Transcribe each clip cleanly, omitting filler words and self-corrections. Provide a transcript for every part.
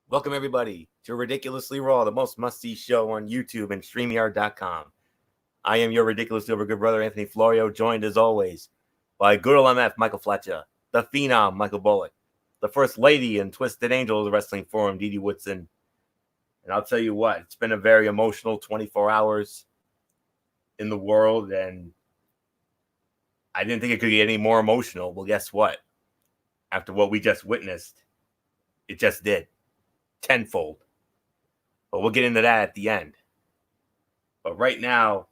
Welcome, everybody, to Ridiculously Raw, the most must-see show on YouTube and StreamYard.com. I am your ridiculously over good brother, Anthony Florio, joined as always by good old MF, Michael Fletcher, the Phenom, Michael Bullock, the First Lady and Twisted Angel of the Wrestling Forum, Dee Dee Woodson. And I'll tell you what, it's been a very emotional 24 hours in the world, and I didn't think it could get any more emotional. Well, guess what? After what we just witnessed, it just did. Tenfold. But we'll get into that at the end. But right now,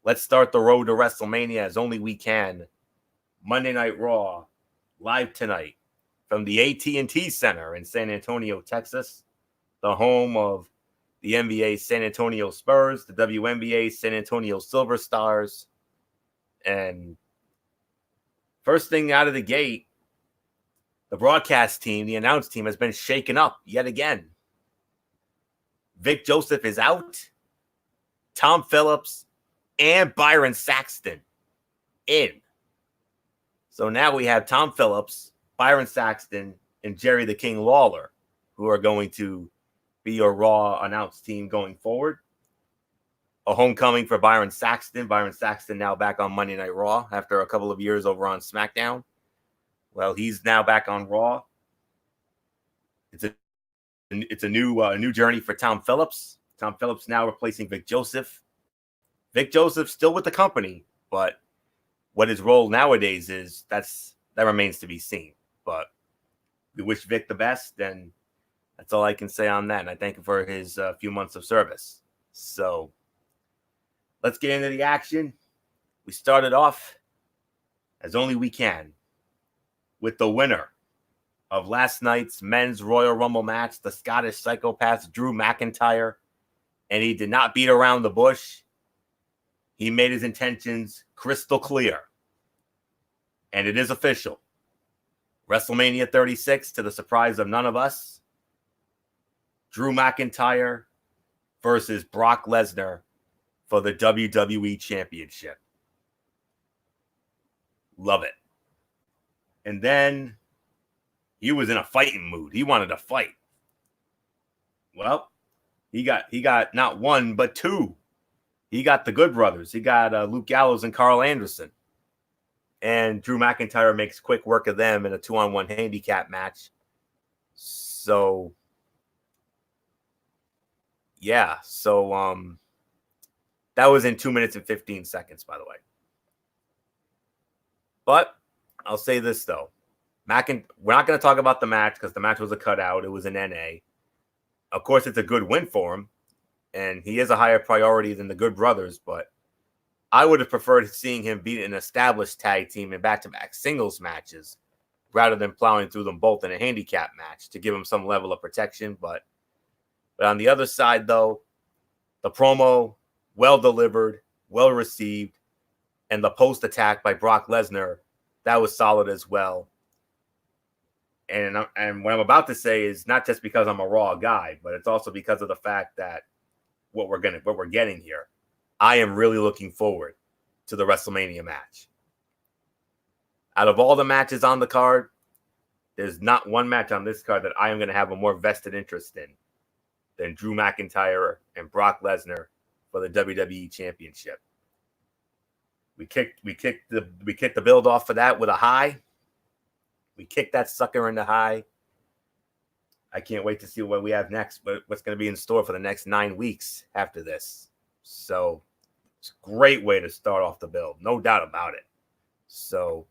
let's start the road to WrestleMania as only we can. Monday Night Raw, live tonight from the AT&T Center in San Antonio, Texas, the home of the NBA San Antonio Spurs, the WNBA San Antonio Silver Stars. And first thing out of the gate, the broadcast team, the announce team, has been shaken up yet again. Vic Joseph is out. Tom Phillips and Byron Saxton in. So now we have Tom Phillips, Byron Saxton, and Jerry the King Lawler, who are going to be your Raw announce team going forward. A homecoming for Byron Saxton. Byron Saxton now back on Monday Night Raw after a couple of years over on SmackDown. Well, he's now back on Raw. It's a new journey for Tom Phillips. Tom Phillips now replacing Vic Joseph. Vic Joseph still with the company, but what his role nowadays is, that remains to be seen. But we wish Vic the best, and that's all I can say on that. And I thank him for his few months of service. So let's get into the action. We started off as only we can with the winner of last night's men's Royal Rumble match, the Scottish Psychopath Drew McIntyre. And he did not beat around the bush. He made his intentions crystal clear. And it is official. WrestleMania 36, to the surprise of none of us, Drew McIntyre versus Brock Lesnar for the WWE Championship. Love it. And then he was in a fighting mood. He wanted to fight. Well, he got not one, but two. He got the Good Brothers. He got Luke Gallows and Carl Anderson. And Drew McIntyre makes quick work of them in a 2-on-1 handicap match. So, yeah. So, that was in 2 minutes and 15 seconds, by the way. But I'll say this, though. We're not going to talk about the match because the match was a cutout. It was an NA. Of course, it's a good win for him. And he is a higher priority than the Good Brothers, but I would have preferred seeing him beat an established tag team in back-to-back singles matches rather than plowing through them both in a handicap match to give him some level of protection. But on the other side, though, the promo, well delivered, well received, and the post-attack by Brock Lesnar, that was solid as well. And what I'm about to say is not just because I'm a Raw guy, but it's also because of the fact that what we're getting here. I am really looking forward to the WrestleMania match. Out of all the matches on the card, there's not one match on this card that I am going to have a more vested interest in than Drew McIntyre and Brock Lesnar for the WWE Championship. We kicked the build off for that with a high. We kicked that sucker in the high. I can't wait to see what we have next, but what's going to be in store for the next 9 weeks after this. So it's a great way to start off the build, no doubt about it. So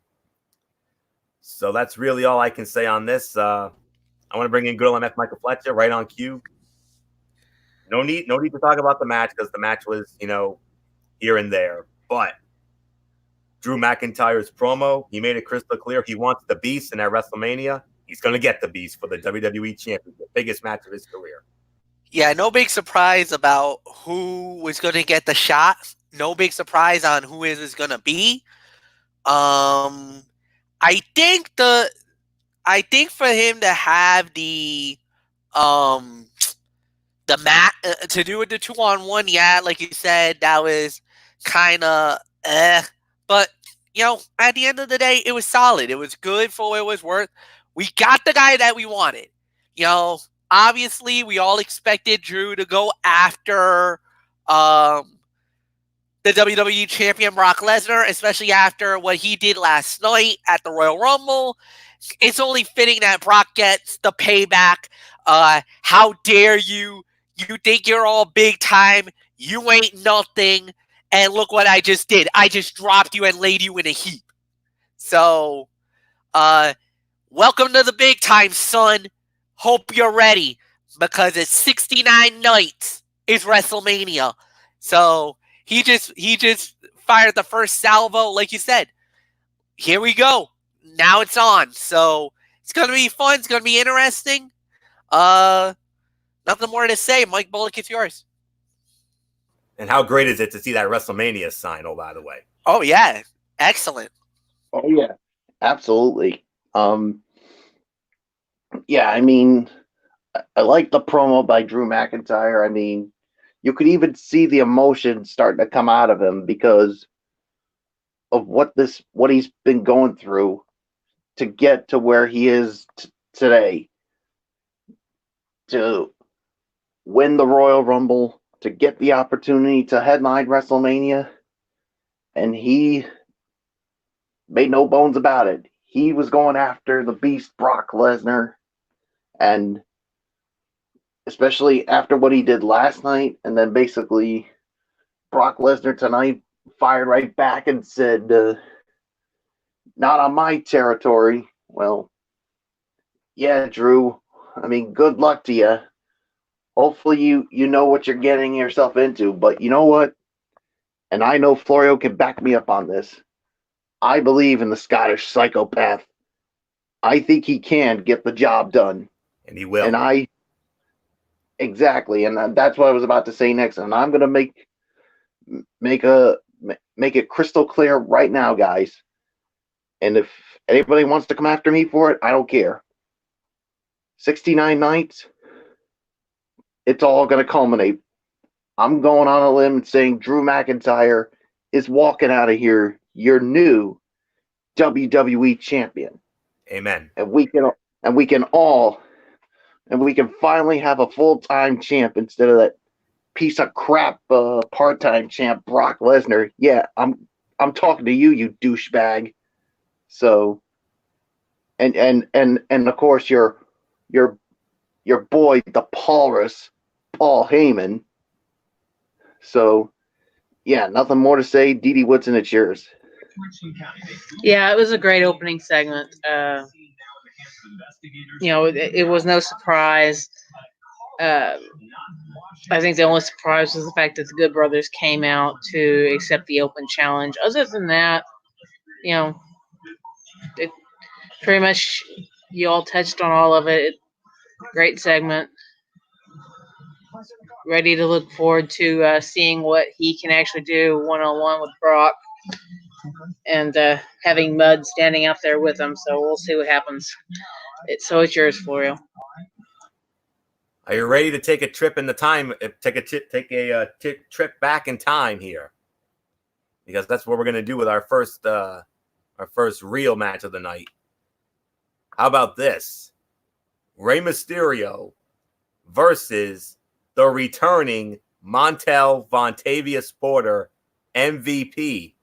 that's really all I can say on this. I want to bring in good old MF Michael Fletcher right on cue. No need to talk about the match because the match was, here and there. But Drew McIntyre's promo, he made it crystal clear he wants the Beast in that WrestleMania. He's going to get the Beast for the WWE Championship, biggest match of his career. Yeah, no big surprise about who was going to get the shot. No big surprise on who it is going to be. I think for him to have the match to do with the 2-on-1, yeah, like you said, that was kind of but at the end of the day, it was solid. It was good for what it was worth. We got the guy that we wanted. obviously we all expected Drew to go after the WWE champion Brock Lesnar, especially after what he did last night at the Royal Rumble. It's only fitting that Brock gets the payback. How dare you? You think you're all big time. You ain't nothing. And look what I just did. I just dropped you and laid you in a heap. So, welcome to the big time, son. Hope you're ready, because it's 69 nights is WrestleMania. So he just fired the first salvo, like you said. Here we go. Now it's on. So it's gonna be fun. It's gonna be interesting. Nothing more to say. Mike Bullock, it's yours. And how great is it to see that WrestleMania sign? Oh, by the way. Oh yeah, excellent. Oh yeah, absolutely. Yeah, I mean, I like the promo by Drew McIntyre. I mean, you could even see the emotion starting to come out of him because of what he's been going through to get to where he is today, to win the Royal Rumble, to get the opportunity to headline WrestleMania, and he made no bones about it. He was going after the beast Brock Lesnar, and especially after what he did last night, and then basically Brock Lesnar tonight fired right back and said, not on my territory. Well, yeah, Drew, I mean, good luck to you. Hopefully you know what you're getting yourself into, but you know what? And I know Florio can back me up on this. I believe in the Scottish psychopath. I think he can get the job done. And he will. And exactly. And that's what I was about to say next. And I'm going to make it crystal clear right now, guys. And if anybody wants to come after me for it, I don't care. 69 nights, it's all going to culminate. I'm going on a limb and saying Drew McIntyre is walking out of here your new WWE champion. Amen. And we can finally have a full-time champ instead of that piece of crap part-time champ Brock Lesnar. Yeah, I'm talking to you, you douchebag. So, and of course your boy the Walrus, Paul Heyman. So, yeah, nothing more to say. Dee Woodson, it's yours. Yeah, it was a great opening segment. It was no surprise. I think the only surprise was the fact that the Good Brothers came out to accept the open challenge. Other than that, it pretty much, you all touched on all of it. Great segment. Ready to look forward to seeing what he can actually do one-on-one with Brock, and having Mud standing out there with him. So we'll see what happens. So it's yours, Florio. Are you ready to take a trip in the time? Take a trip back in time here, because that's what we're gonna do with our first real match of the night. How about this? Rey Mysterio versus the returning Montel Vontavious Porter, MVP.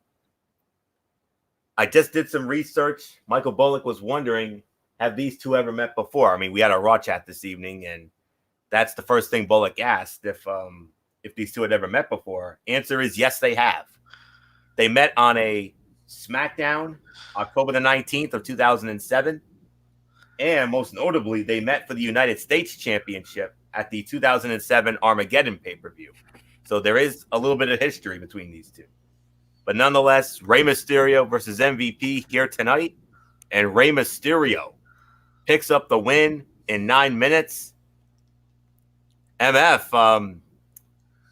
I just did some research. Michael Bullock was wondering, have these two ever met before? I mean, we had a Raw chat this evening, and that's the first thing Bullock asked, if these two had ever met before. Answer is yes, they have. They met on a SmackDown, October the 19th of 2007. And most notably, they met for the United States Championship at the 2007 Armageddon pay-per-view. So there is a little bit of history between these two. But nonetheless, Rey Mysterio versus MVP here tonight. And Rey Mysterio picks up the win in 9 minutes. MF,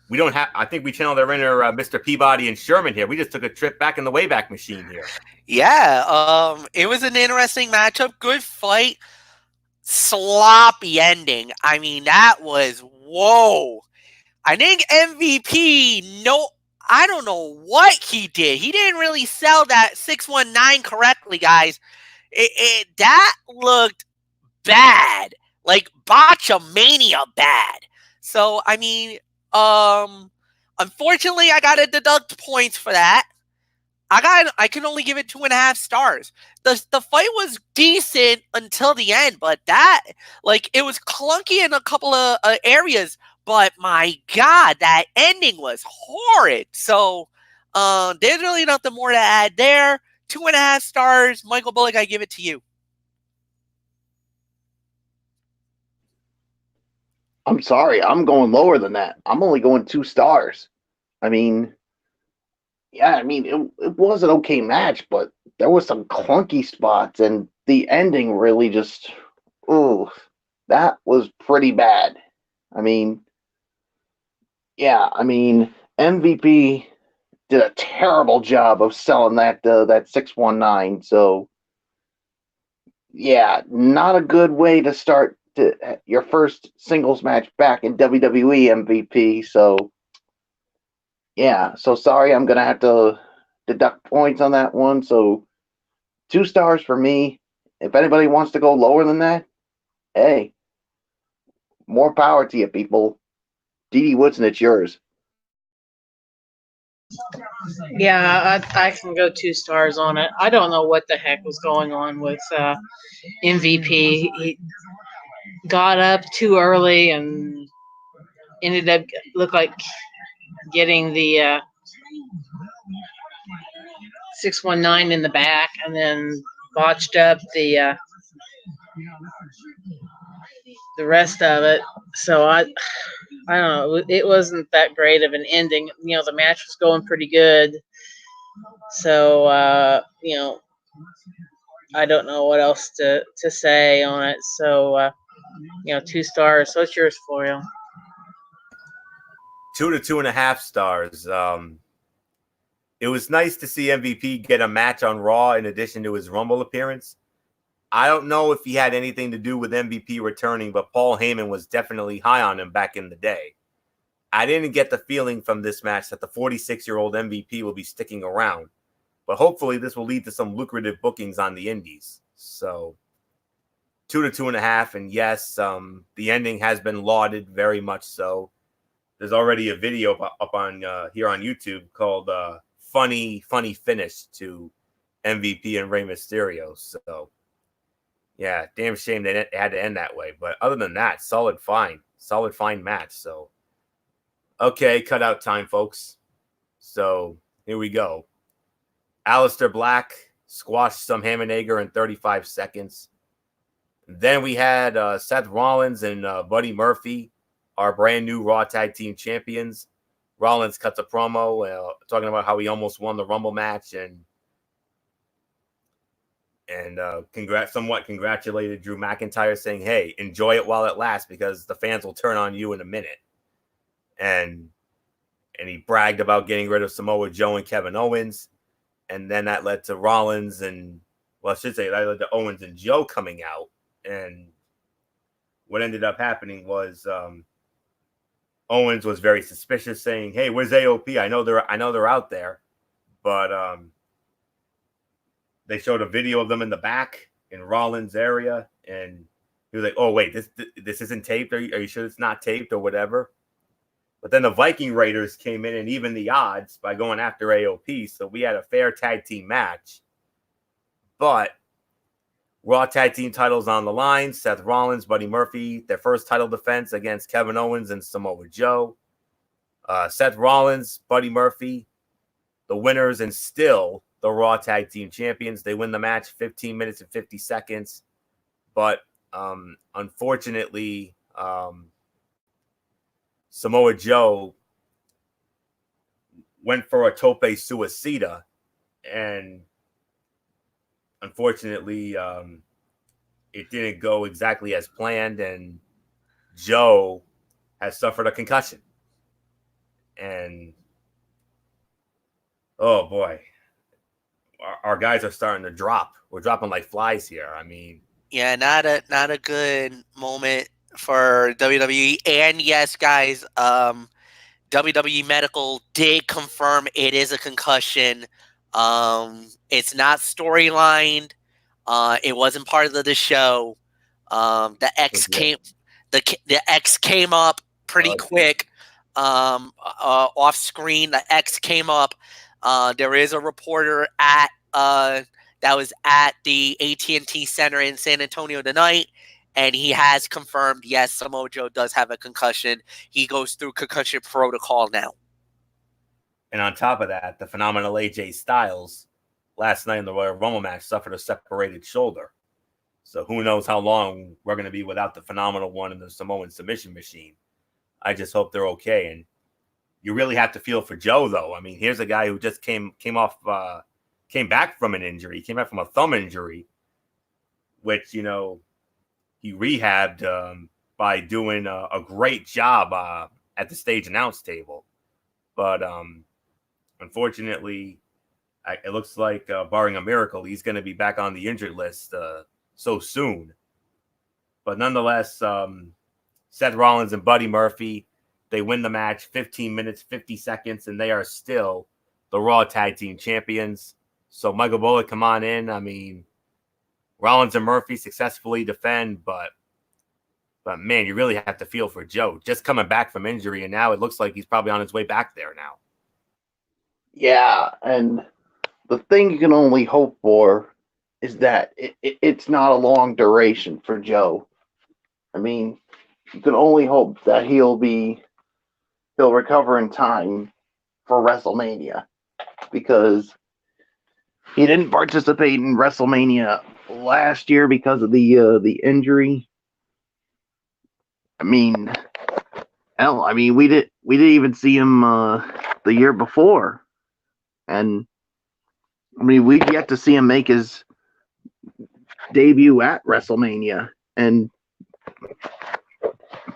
we don't have, I think we channeled our inner Mr. Peabody and Sherman here. We just took a trip back in the Wayback Machine here. Yeah, it was an interesting matchup. Good fight. Sloppy ending. I mean, that was, whoa. I think MVP, I don't know what he did. He didn't really sell that 619 correctly, guys. That looked bad. like Botchamania bad. So I mean, unfortunately, I gotta deduct points for that. I can only give it 2.5 stars. The fight was decent until the end, but that it was clunky in a couple of areas. But my God, that ending was horrid. So there's really nothing more to add there. 2.5 stars. Michael Bullock, I give it to you. I'm sorry, I'm going lower than that. I'm only going 2 stars. I mean, yeah, I mean, it was an okay match, but there was some clunky spots, and the ending really just, ooh, that was pretty bad. I mean, yeah, I mean, MVP did a terrible job of selling that 619. So, yeah, not a good way to start your first singles match back in WWE MVP. So, yeah, so sorry, I'm gonna have to deduct points on that one. So 2 stars for me. If anybody wants to go lower than that, hey, more power to you, people. Dee Woodson, it's yours. Yeah, I can go 2 stars on it. I don't know what the heck was going on with MVP. He got up too early and ended up looked like getting the 619 in the back, and then botched up the rest of it. So I don't know. It wasn't that great of an ending. You know, the match was going pretty good. So you know, I don't know what else to say on it. So you know, 2 stars. So it's yours, Florio. 2 to 2.5 stars. It was nice to see MVP get a match on Raw in addition to his Rumble appearance. I don't know if he had anything to do with MVP returning, but Paul Heyman was definitely high on him back in the day. I didn't get the feeling from this match that the 46-year-old MVP will be sticking around, but hopefully this will lead to some lucrative bookings on the indies. So 2 to 2.5, and yes, the ending has been lauded very much so. There's already a video up on here on YouTube called funny finish to MVP and Rey Mysterio. So yeah, damn shame they had to end that way. But other than that, solid fine match. So okay, cutout time, folks. So here we go. Aleister Black squashed some Hammernager in 35 seconds. Then we had Seth Rollins and Buddy Murphy, our brand new Raw Tag Team Champions. Rollins cuts a promo talking about how he almost won the Rumble match and somewhat congratulated Drew McIntyre, saying, hey, enjoy it while it lasts because the fans will turn on you in a minute. And he bragged about getting rid of Samoa Joe and Kevin Owens. And then that led to Rollins and, well, I should say that led to Owens and Joe coming out. And what ended up happening was Owens was very suspicious, saying, hey, where's AOP? I know they're out there. But they showed a video of them in the back in Rollins' area. And he was like, oh, wait, this isn't taped? Are you sure it's not taped or whatever? But then the Viking Raiders came in and evened the odds by going after AOP. So we had a fair tag team match. But Raw tag team titles on the line. Seth Rollins, Buddy Murphy, their first title defense against Kevin Owens and Samoa Joe. Seth Rollins, Buddy Murphy, the winners and still the Raw tag team champions. They win the match 15 minutes and 50 seconds. But unfortunately, Samoa Joe went for a tope suicida, and unfortunately, it didn't go exactly as planned, and Joe has suffered a concussion. And oh boy, our guys are starting to drop. We're dropping like flies here. I mean, yeah, not a good moment for WWE. And yes, guys, WWE Medical did confirm it is a concussion. It's not storylined. It wasn't part of the show. The X Yeah. came up pretty Oh, quick. Off screen, the X came up. There is a reporter at that was at the AT&T Center in San Antonio tonight, and he has confirmed, yes, Samoa Joe does have a concussion. He goes through concussion protocol now. And on top of that, the phenomenal AJ Styles last night in the Royal Rumble match suffered a separated shoulder. So who knows how long we're going to be without the phenomenal one and the Samoan submission machine. I just hope they're okay. And you really have to feel for Joe, though. I mean, here's a guy who just came back from an injury. He came back from a thumb injury, which, you know, he rehabbed by doing a great job at the stage announce table. But unfortunately, it looks like, barring a miracle, he's going to be back on the injured list so soon. But nonetheless, Seth Rollins and Buddy Murphy, they win the match 15 minutes, 50 seconds, and they are still the Raw Tag Team Champions. So Michael Bullock, come on in. I mean, Rollins and Murphy successfully defend, but man, you really have to feel for Joe. Just coming back from injury, and now it looks like he's probably on his way back there now. Yeah, and the thing you can only hope for is that it's not a long duration for Joe. I mean, you can only hope that he'll recover in time for WrestleMania, because he didn't participate in WrestleMania last year because of the injury. I mean, hell, we didn't even see him the year before, and I mean, we've yet to see him make his debut at WrestleMania, and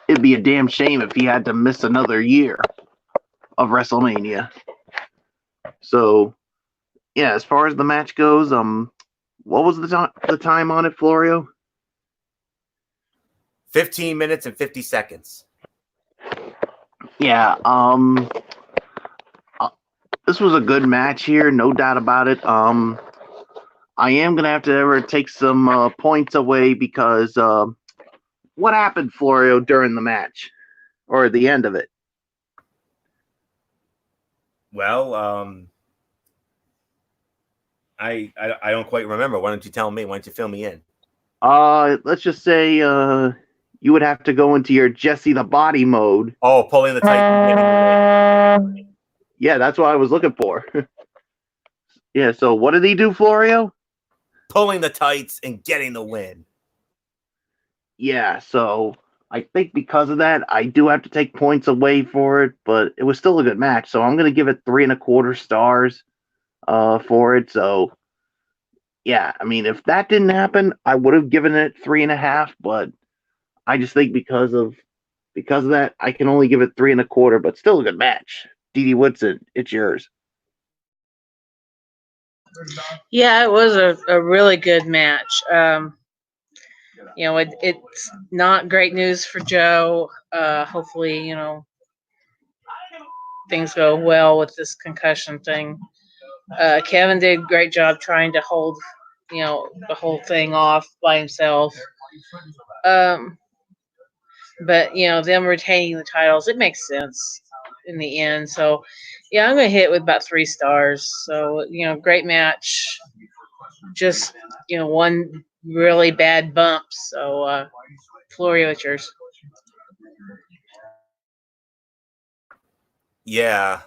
it'd be a damn shame if he had to miss another year of WrestleMania. So, yeah, as far as the match goes, what was the time on it, Florio? 15 minutes and 50 seconds. Yeah, this was a good match here, no doubt about it. I am gonna have to ever take some points away because what happened, Florio, during the match or the end of it? Well, I don't quite remember. Why don't you tell me? Why don't you fill me in? Let's just say you would have to go into your Jesse the Body mode. Oh, pulling the tight. Yeah, that's what I was looking for. Yeah, so what did he do, Florio? Pulling the tights and getting the win. Yeah, so I think because of that, I do have to take points away for it, but it was still a good match, so I'm going to give it 3.25 stars for it. So, yeah, I mean, if that didn't happen, I would have given it 3.5, but I just think because of that, I can only give it 3.25, but still a good match. Dee Woodson, it's yours. Yeah, it was a really good match. You know, it's not great news for Joe. Hopefully, you know, things go well with this concussion thing. Kevin did a great job trying to hold, you know, the whole thing off by himself. But you know, them retaining the titles, it makes sense in the end. So, yeah, I'm gonna hit it with about 3 stars. So, you know, great match. Just, you know, one really bad bump. So, Florio, it's yours. Yeah,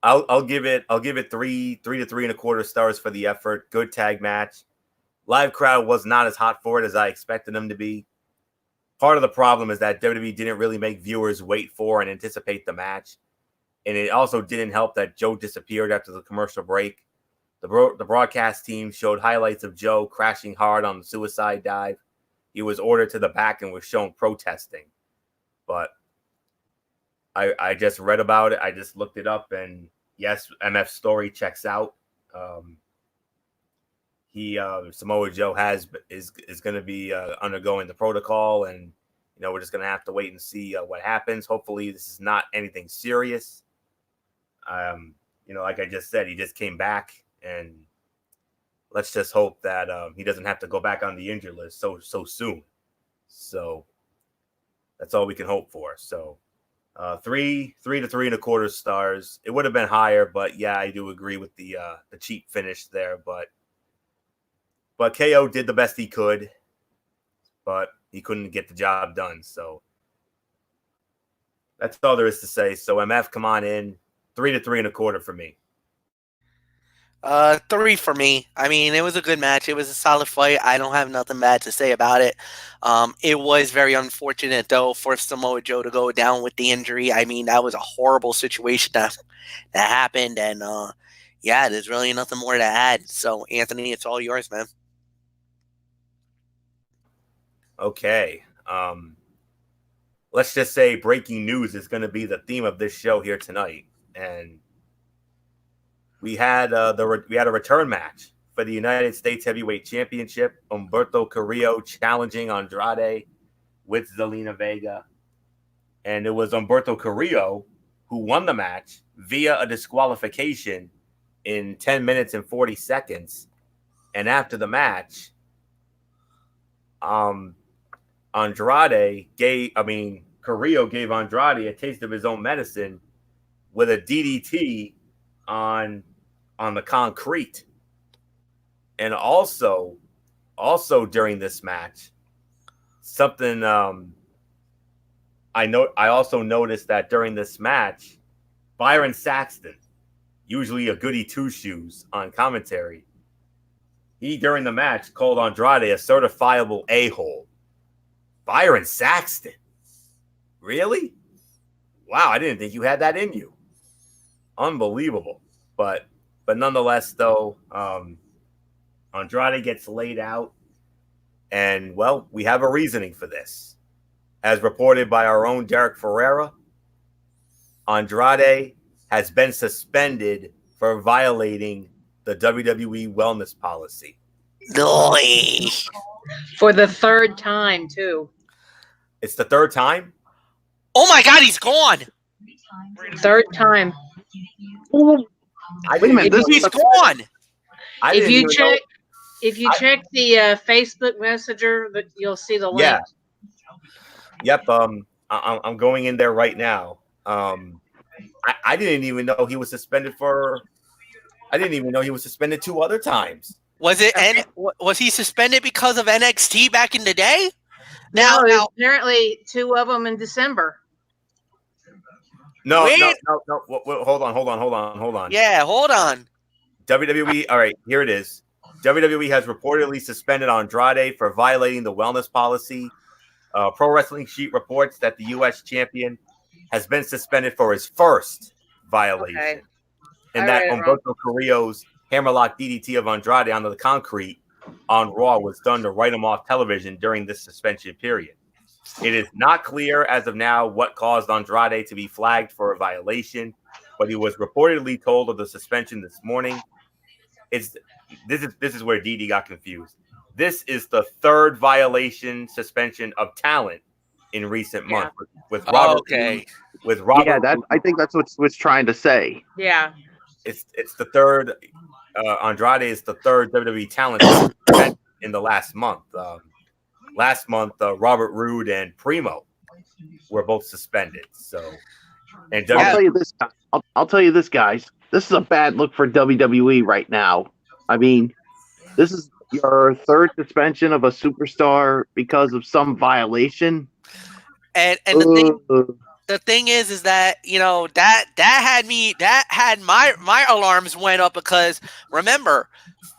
I'll give it 3 to 3.25 stars for the effort. Good tag match. Live crowd was not as hot for it as I expected them to be. Part of the problem is that WWE didn't really make viewers wait for and anticipate the match. And it also didn't help that Joe disappeared after the commercial break. The broadcast team showed highlights of Joe crashing hard on the suicide dive. He was ordered to the back and was shown protesting. But I just read about it. I just looked it up, and yes, MF story checks out. Samoa Joe is going to be undergoing the protocol, and you know, we're just going to have to wait and see what happens. Hopefully, this is not anything serious. You know, like I just said, he just came back, and let's just hope that he doesn't have to go back on the injured list so soon. So that's all we can hope for. So 3 to 3.25 stars. It would have been higher, but yeah, I do agree with the cheap finish there. But KO did the best he could, but he couldn't get the job done. So that's all there is to say. So MF, come on in. 3 to 3.25 for me. 3 for me. I mean, it was a good match. It was a solid fight. I don't have nothing bad to say about it. It was very unfortunate, though, for Samoa Joe to go down with the injury. I mean, that was a horrible situation that happened. And, yeah, there's really nothing more to add. So, Anthony, it's all yours, man. Okay. Let's just say breaking news is going to be the theme of this show here tonight. And we had a return match for the United States Heavyweight Championship. Humberto Carrillo challenging Andrade with Zelina Vega. And it was Humberto Carrillo who won the match via a disqualification in 10 minutes and 40 seconds. And after the match, Carrillo gave Andrade a taste of his own medicine with a DDT on the concrete. And also during this match, something I also noticed that during this match, Byron Saxton, usually a goody two shoes on commentary, he during the match called Andrade a certifiable a-hole. Byron Saxton, really? Wow, I didn't think you had that in you. Unbelievable. But nonetheless, though, Andrade gets laid out. And, well, we have a reasoning for this. As reported by our own Derek Ferreira, Andrade has been suspended for violating the WWE wellness policy. For the third time, too. It's the third time? Oh, my God, he's gone. Third time. Wait a minute. He's gone. If you check the Facebook Messenger, you'll see the link. Yeah. Yep. I'm going in there right now. I didn't even know he was suspended I didn't even know he was suspended 2 other times. Was he suspended because of NXT back in the day? Now, apparently 2 of them in December. No. Hold on. Yeah, hold on. WWE. All right, here it is. WWE has reportedly suspended Andrade for violating the wellness policy. Pro Wrestling Sheet reports that the U.S. champion has been suspended for his first violation. Okay. And that Humberto Carrillo's hammerlock DDT of Andrade onto the concrete on Raw was done to write him off television during this suspension period. It is not clear as of now what caused Andrade to be flagged for a violation, but he was reportedly told of the suspension this morning. This is where Didi got confused. This is the 3rd violation suspension of talent in recent months with Robert. Okay. With Robert. Yeah, I think that's what was trying to say. Yeah. It's the 3rd. Andrade is the 3rd WWE talent in the last month. Last month, Robert Roode and Primo were both suspended. So, and I'll tell you this. I'll tell you this, guys. This is a bad look for WWE right now. I mean, this is your 3rd suspension of a superstar because of some violation. And the thing is that, you know, that had my alarms went up, because remember,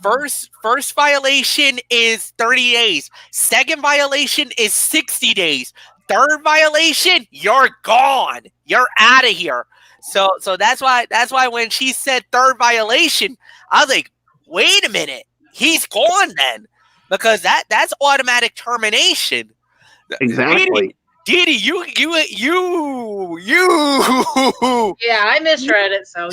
first violation is 30 days. Second violation is 60 days. Third violation, you're gone. You're out of here. So that's why when she said 3rd violation, I was like, wait a minute, he's gone then, because that's automatic termination. Exactly. Didi, you. Yeah, I misread it. So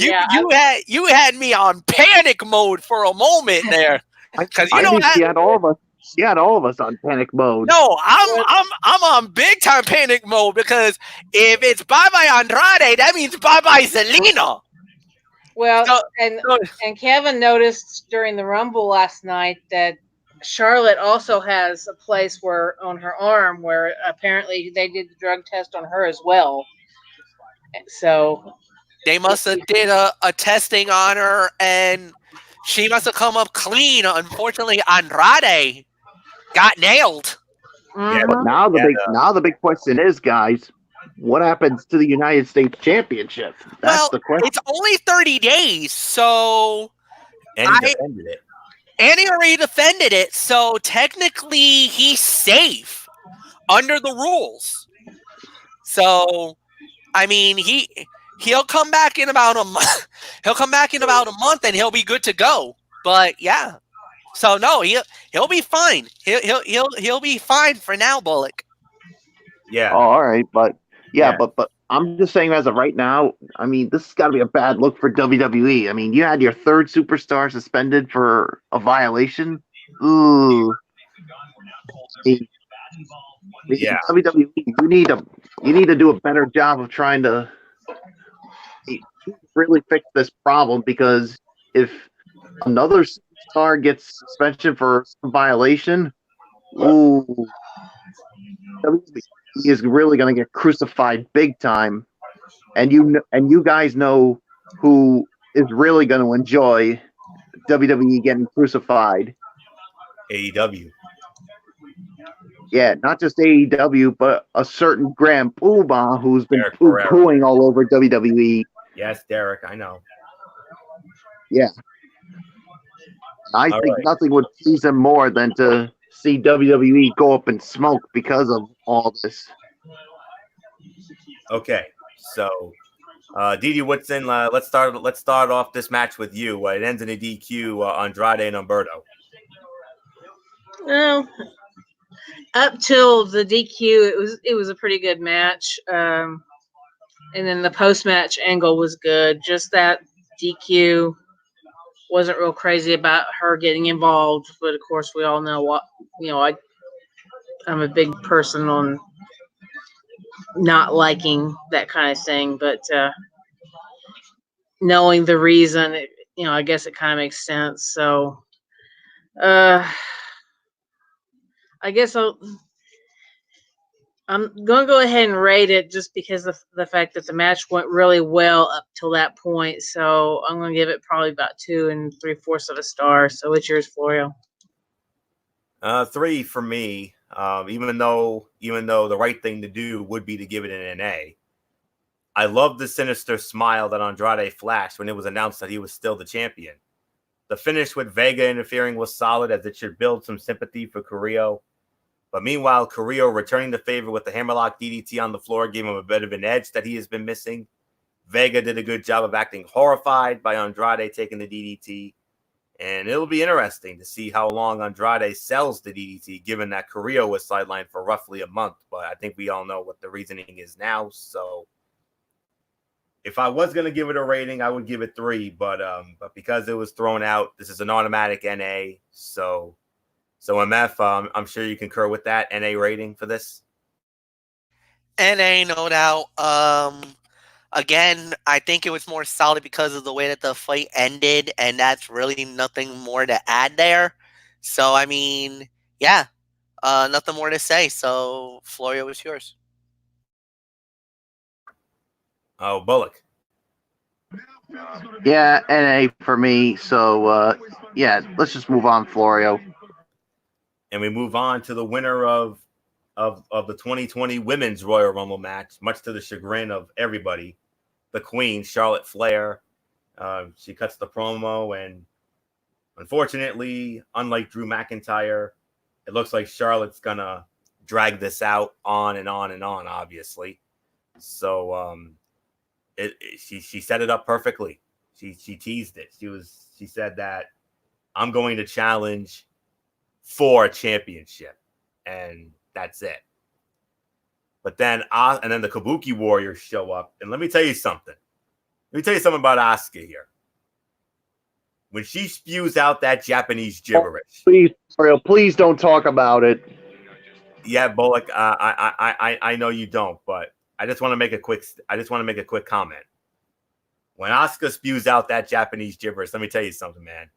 you had me on panic mode for a moment there, because I think she had all of us. She had all of us on panic mode. No, I'm on big time panic mode, because if it's bye bye Andrade, that means bye bye Zelina. Well, So- and Kevin noticed during the Rumble last night that Charlotte also has a place where on her arm where apparently they did the drug test on her as well. So They must have did a testing on her, and she must have come up clean. Unfortunately, Andrade got nailed. Yeah, But now Yeah, the big question is, guys, what happens to the United States Championship? That's Well, the question. it's only 30 days, so and he I- defended it. and he already defended it, so technically he's safe under the rules. So, I mean, he'll come back in about a month. He'll come back in about a month, and he'll be good to go. But yeah, so no, he'll be fine. He'll be fine for now, Bullock. Yeah, Oh, all right, but Yeah. but I'm just saying, as of right now, I mean, this has got to be a bad look for WWE. I mean, you had your third superstar suspended for a violation. Ooh. Yeah. WWE, you need to do a better job of trying to really fix this problem, because if another superstar gets suspension for some violation, ooh, WWE is really going to get crucified big time. And you guys know who is really going to enjoy WWE getting crucified. AEW. Yeah, not just AEW, but a certain Grand Poobah who's been Derek Ferrera. poo-pooing all over WWE. Yes, Derek, I know. Yeah. I All think right. nothing would please him more than to see WWE go up in smoke because of all this. Okay, so Didi Woodson, let's start off this match with you. It ends in a DQ. Andrade and Humberto. well, up till the DQ, it was a pretty good match. And then the post match angle was good. Just that DQ wasn't real crazy about her getting involved, but of course we all know what I'm a big person on not liking that kind of thing, but knowing the reason, I guess it kind of makes sense. So, I guess I'm going to go ahead and rate it just because of the fact that the match went really well up till that point. So I'm going to give it probably about 2 3/4 of a star. So it's yours, Florio. 3 for me. Even though the right thing to do would be to give it an NA. I love the sinister smile that Andrade flashed when it was announced that he was still the champion. The finish with Vega interfering was solid, as it should build some sympathy for Carrillo. But meanwhile, Carrillo returning the favor with the hammerlock DDT on the floor gave him a bit of an edge that he has been missing. Vega did a good job of acting horrified by Andrade taking the DDT. And it'll be interesting to see how long Andrade sells the DDT, given that Carrillo was sidelined for roughly a month. But I think we all know what the reasoning is now. So if I was going to give it a rating, I would give it 3. But because it was thrown out, this is an automatic NA. So MF, I'm sure you concur with that NA rating for this. NA, no doubt. Again, I think it was more solid because of the way that the fight ended, and that's really nothing more to add there. So, I mean, yeah, nothing more to say. So, Florio, is yours. Oh, Bullock. Yeah, NA for me. So, yeah, let's just move on, Florio. And we move on to the winner of the 2020 Women's Royal Rumble match, much to the chagrin of everybody, the Queen, Charlotte Flair. She cuts the promo, and unfortunately, unlike Drew McIntyre, it looks like Charlotte's gonna drag this out on and on and on, obviously. So she set it up perfectly. She teased it. She said that I'm going to challenge for a championship, and that's it. But then the Kabuki Warriors show up, and let me tell you something. Let me tell you something about Asuka here. When she spews out that Japanese gibberish, Please, Florio, please don't talk about it. yeah, Bullock, I know you don't, but I just want to make a quick comment. when Asuka spews out that Japanese gibberish, let me tell you something, man.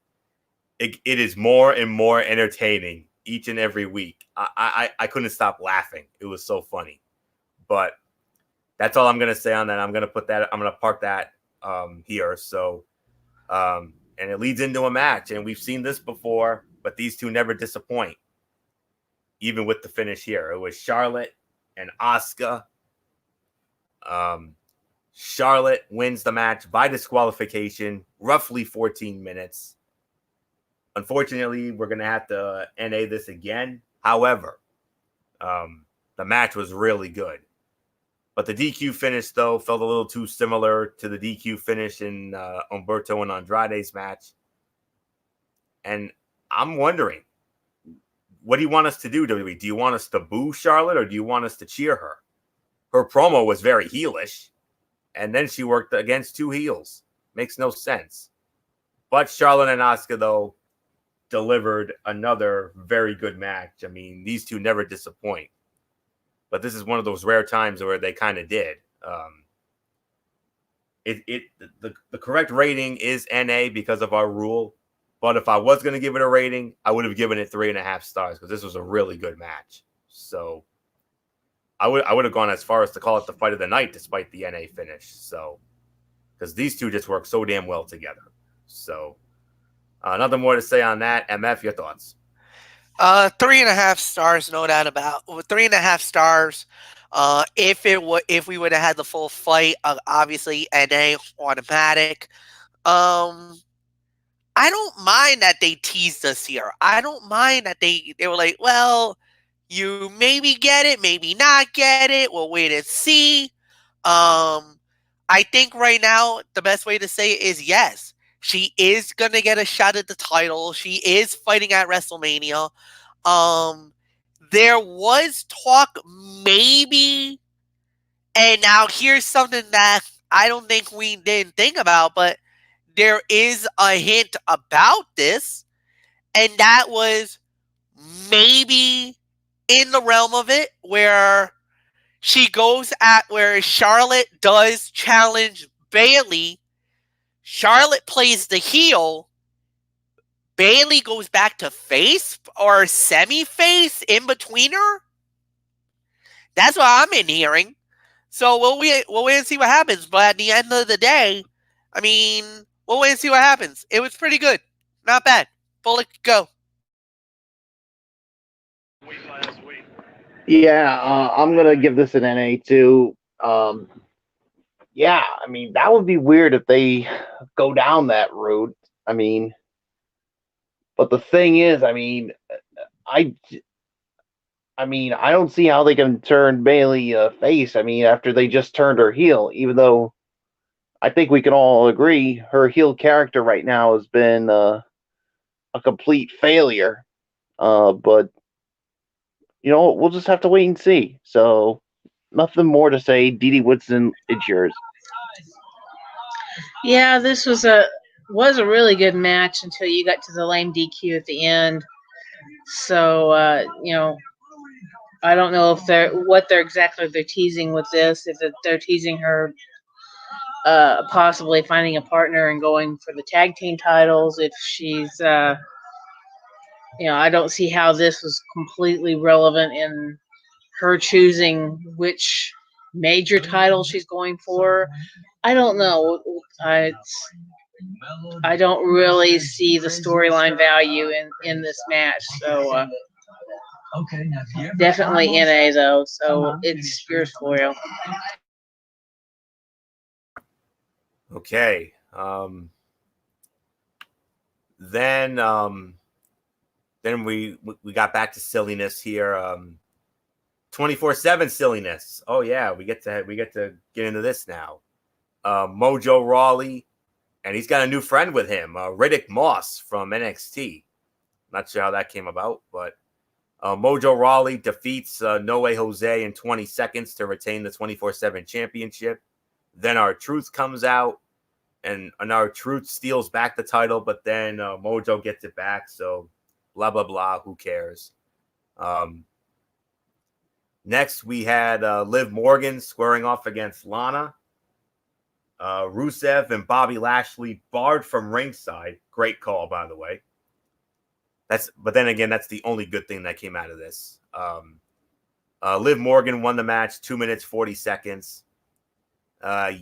It is more and more entertaining each and every week. I couldn't stop laughing. It was so funny. But that's all I'm gonna say on that. I'm gonna park that here. So and it leads into a match, and we've seen this before, but these two never disappoint. Even with the finish here, it was Charlotte and Asuka. Charlotte wins the match by disqualification, roughly 14 minutes. Unfortunately, we're going to have to NA this again. However, the match was really good. But the DQ finish, though, felt a little too similar to the DQ finish in Humberto and Andrade's match. And I'm wondering, what do you want us to do, WWE? Do you want us to boo Charlotte or do you want us to cheer her? Her promo was very heelish. And then she worked against two heels. Makes no sense. But Charlotte and Asuka, though, delivered another very good match. I mean, these two never disappoint. But this is one of those rare times where they kind of did. The correct rating is NA because of our rule. But if I was going to give it a rating, I would have given it 3.5 stars because this was a really good match. So I would have gone as far as to call it the fight of the night, despite the NA finish. So because these two just work so damn well together. So nothing more to say on that. MF, your thoughts? 3.5 stars, no doubt about. 3.5 stars. If we would have had the full fight, obviously NA automatic. I don't mind that they teased us here. I don't mind that they were like, well, you maybe get it, maybe not get it. We'll wait and see. I think right now the best way to say it is yes. She is going to get a shot at the title. She is fighting at WrestleMania. There was talk maybe, and now here's something that I don't think we didn't think about, but there is a hint about this, and that was maybe in the realm of it where she goes at where Charlotte does challenge Bayley. Charlotte plays the heel. Bayley goes back to face or semi-face in between her. That's what I'm in hearing. So we'll wait and see what happens. But at the end of the day, I mean, we'll wait and see what happens. It was pretty good. Not bad. Bullock, go. Yeah, I'm gonna give this an NA too. Yeah, I mean that would be weird if they go down that route. I mean, but the thing is, I mean, I don't see how they can turn Bayley face. I mean, after they just turned her heel, even though I think we can all agree her heel character right now has been a complete failure. But you know, we'll just have to wait and see. So, nothing more to say. Dee Woodson, it's yours. Yeah, this was a really good match until you got to the lame DQ at the end. So you know, I don't know if they're exactly teasing with this. If they're teasing her possibly finding a partner and going for the tag team titles. If she's you know, I don't see how this was completely relevant in her choosing which major title she's going for. I don't know. I don't really see the storyline value in this match. So definitely NA though. So it's yours, Florio. Okay. Then we got back to silliness here. 24/7 silliness. Oh yeah, we get to get into this now. Mojo Rawley, and he's got a new friend with him, Riddick Moss from NXT. Not sure how that came about, but Mojo Rawley defeats No Way Jose in 20 seconds to retain the 24/7 championship. Then R-Truth comes out, and R-Truth steals back the title, but then Mojo gets it back. So blah blah blah. Who cares? Next, we had Liv Morgan squaring off against Lana. Rusev and Bobby Lashley barred from ringside. Great call, by the way. But then again, that's the only good thing that came out of this. Liv Morgan won the match, 2 minutes, 40 seconds. Dud,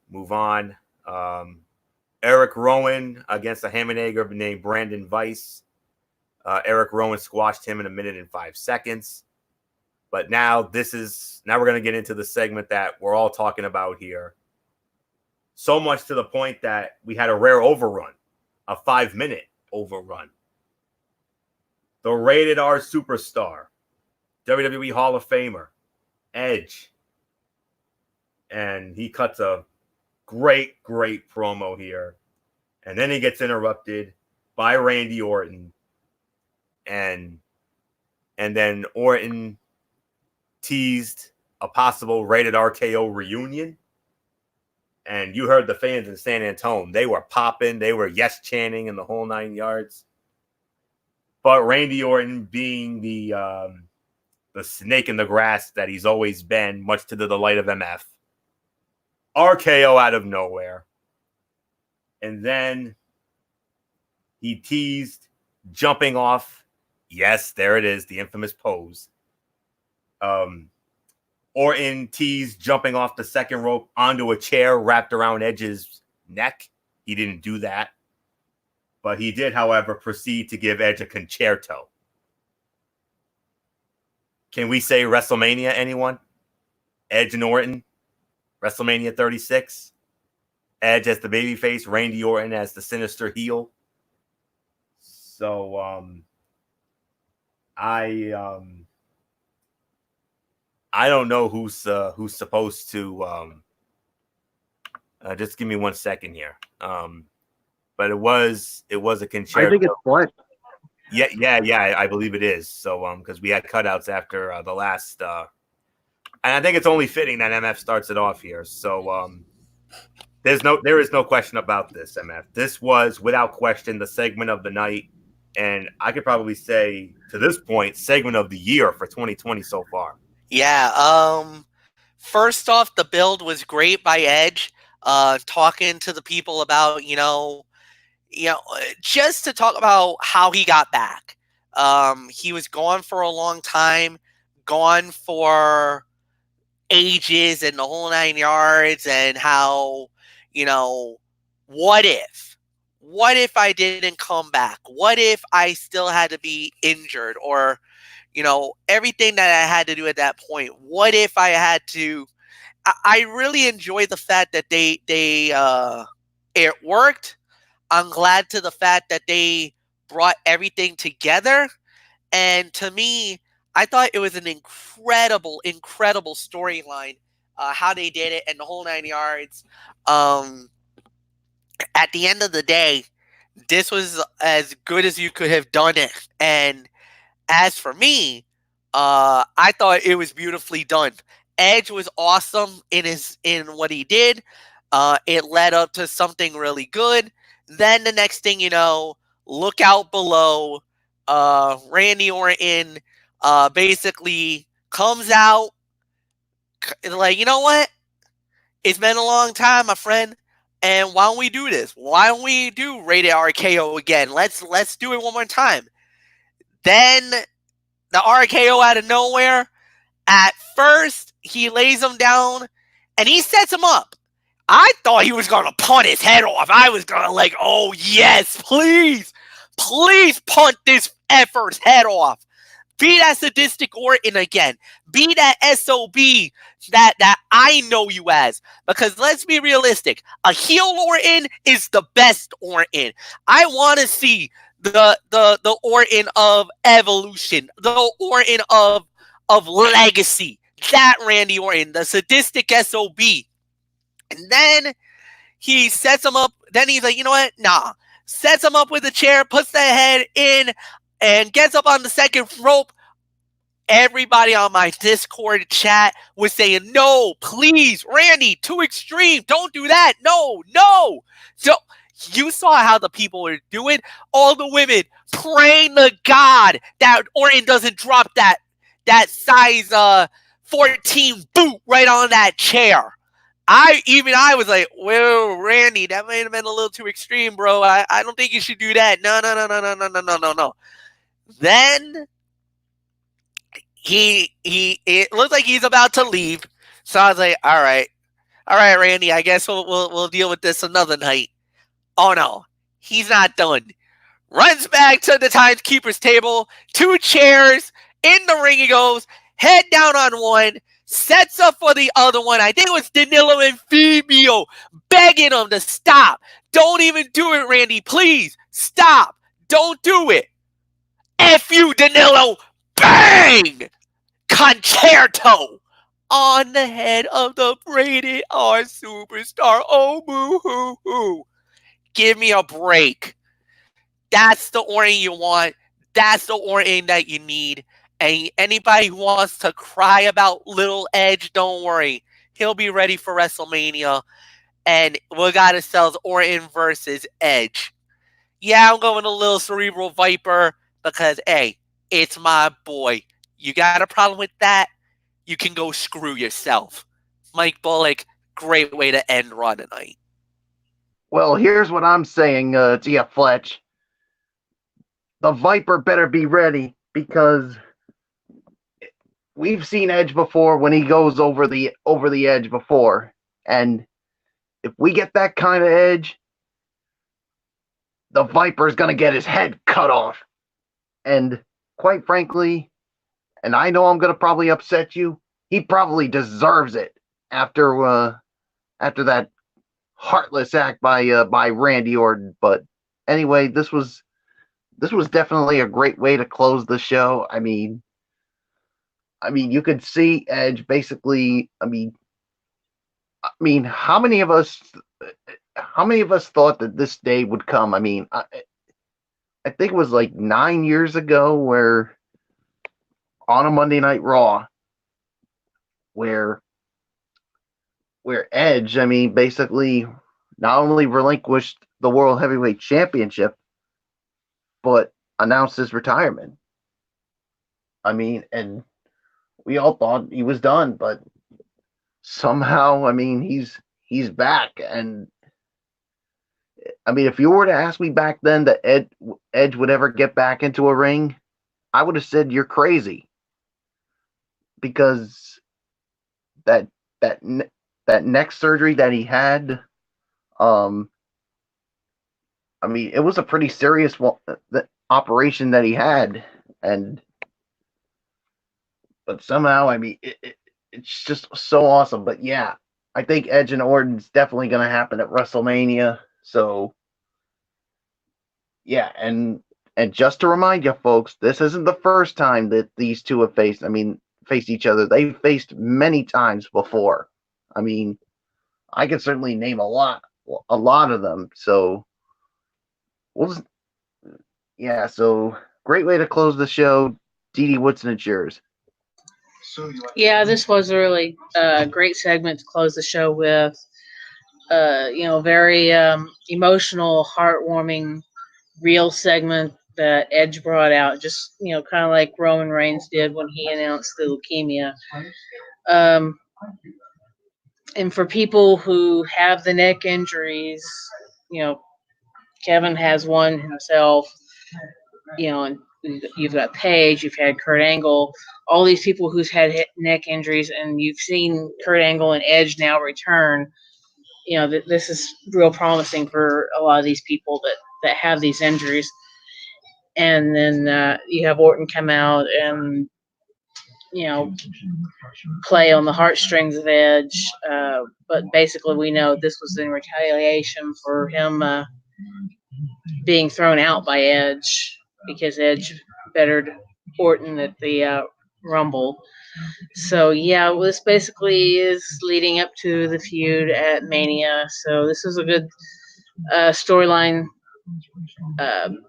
move on. Eric Rowan against a Hammernager named Brandon Weiss. Eric Rowan squashed him in 1 minute and 5 seconds. But now we're going to get into the segment that we're all talking about here. So much to the point that we had a rare overrun, a 5-minute overrun. The rated R superstar, WWE Hall of Famer, Edge. And he cuts a great promo here. And then he gets interrupted by Randy Orton. And then Orton teased a possible rated RKO reunion. And you heard the fans in San Antonio. They were popping. They were yes chanting in the whole 9 yards. But Randy Orton, being the snake in the grass that he's always been, much to the delight of MF, RKO out of nowhere. And then he teased jumping off. Yes, there it is, the infamous pose. Orton teased jumping off the second rope onto a chair wrapped around Edge's neck. He didn't do that. But he did, however, proceed to give Edge a concerto. Can we say WrestleMania, anyone? Edge and Orton? WrestleMania 36? Edge as the babyface, Randy Orton as the sinister heel. So, I don't know who's supposed to. Just give me 1 second here. But it was a concerto. I think it's Flex. Yeah, I believe it is. So, because we had cutouts after the last, and I think it's only fitting that MF starts it off here. So, there is no question about this, MF. This was without question the segment of the night, and I could probably say to this point, segment of the year for 2020 so far. Yeah. First off, the build was great by Edge. Talking to the people about, just to talk about how he got back. He was gone for a long time, gone for ages and the whole 9 yards, and how, what if I didn't come back? What if I still had to be injured, or, everything that I had to do at that point? What if I had to? I really enjoy the fact that it worked. I'm glad to the fact that they brought everything together. And to me, I thought it was an incredible storyline, how they did it and the whole 9 yards. At the end of the day, this was as good as you could have done it. And as for me, I thought it was beautifully done. Edge was awesome in what he did. It led up to something really good. Then the next thing you know, look out below. Randy Orton basically comes out like, you know what? It's been a long time, my friend. And why don't we do this? Why don't we do Rated RKO again? Let's do it one more time. Then the RKO out of nowhere. At first, he lays him down and he sets him up. I thought he was going to punt his head off. I was going to oh yes, please punt this effort's head off. Be that sadistic Orton again. Be that SOB that I know you as. Because let's be realistic. A heel Orton is the best Orton. I want to see the Orton of Evolution. The Orton of Legacy. That Randy Orton. The sadistic SOB. And then he sets him up. Then he's like, you know what? Nah. Sets him up with a chair. Puts the head in. And gets up on the second rope. Everybody on my Discord chat was saying, no, please, Randy, too extreme. Don't do that. No. So you saw how the people were doing. All the women praying to God that Orton doesn't drop that size 14 boot right on that chair. I was like, well, Randy, that might have been a little too extreme, bro. I don't think you should do that. No. Then it looks like he's about to leave. So I was like, all right, Randy, I guess we'll deal with this another night. Oh no, he's not done. Runs back to the timekeeper's table, 2 chairs, in the ring he goes, head down on one, sets up for the other one. I think it was Danilo and Fabio begging him to stop. Don't even do it, Randy. Please, stop. Don't do it. F you, Danilo. Bang! Concerto on the head of the Rated R superstar. Oh, boo-hoo-hoo. Give me a break. That's the Orton you want. That's the Orton that you need. And anybody who wants to cry about little Edge, don't worry. He'll be ready for WrestleMania. And we got ourselves Orton versus Edge. Yeah, I'm going a little Cerebral Viper because, hey, it's my boy. You got a problem with that? You can go screw yourself. Mike Bullock, great way to end Raw tonight. Well, here's what I'm saying to you, Fletch. The Viper better be ready because we've seen Edge before when he goes over the edge before. And if we get that kind of Edge, the Viper's going to get his head cut off. And quite frankly, and I know I'm going to probably upset you, he probably deserves it after that heartless act by Randy Orton. But anyway, this was definitely a great way to close the show. I mean, you could see Edge basically. I mean, how many of us thought that this day would come? I mean, I think it was like 9 years ago, where on a Monday Night Raw, where Edge, I mean, basically not only relinquished the World Heavyweight Championship, but announced his retirement. I mean, and we all thought he was done, but somehow, I mean, he's back. And I mean, if you were to ask me back then that Edge would ever get back into a ring, I would have said you're crazy, because that neck surgery that he had, I mean, it was a pretty serious operation that he had, but somehow, I mean, it's just so awesome. But yeah, I think Edge and Orton's definitely going to happen at WrestleMania. So yeah, and just to remind you folks, this isn't the first time that these two have faced each other. They've faced many times before. I mean, I can certainly name a lot of them. So so great way to close the show. Dee Dee Woodson, it's yours. Yeah, this was a really great segment to close the show with. Very emotional, heartwarming, real segment that Edge brought out. Just, kind of like Roman Reigns did when he announced the leukemia. And for people who have the neck injuries, Kevin has one himself, and you've got Paige, you've had Kurt Angle, all these people who's had neck injuries, and you've seen Kurt Angle and Edge now return. This is real promising for a lot of these people that have these injuries. And then you have Orton come out and, play on the heartstrings of Edge. But basically, we know this was in retaliation for him being thrown out by Edge, because Edge bettered Orton at the Rumble. So yeah, this basically is leading up to the feud at Mania. So this is a good storyline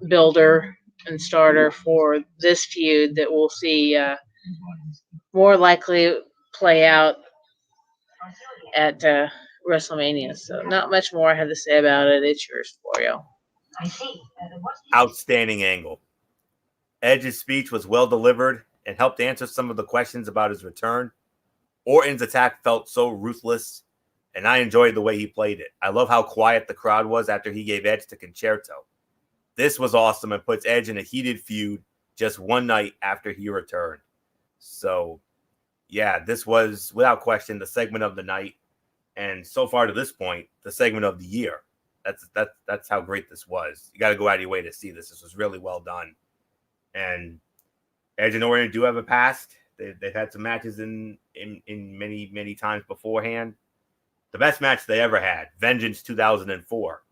builder and starter for this feud that we'll see more likely play out at WrestleMania. So not much more I have to say about it. It's yours, Florio. Outstanding angle. Edge's speech was well delivered and helped answer some of the questions about his return. Orton's attack felt so ruthless, and I enjoyed the way he played it. I love how quiet the crowd was after he gave Edge to Concerto. This was awesome and puts Edge in a heated feud just one night after he returned. So, yeah, this was, without question, the segment of the night. And so far to this point, the segment of the year. That's how great this was. You got to go out of your way to see this. This was really well done. And Edge and Orton do have a past. They've had some matches in many times beforehand. The best match they ever had, Vengeance 2004,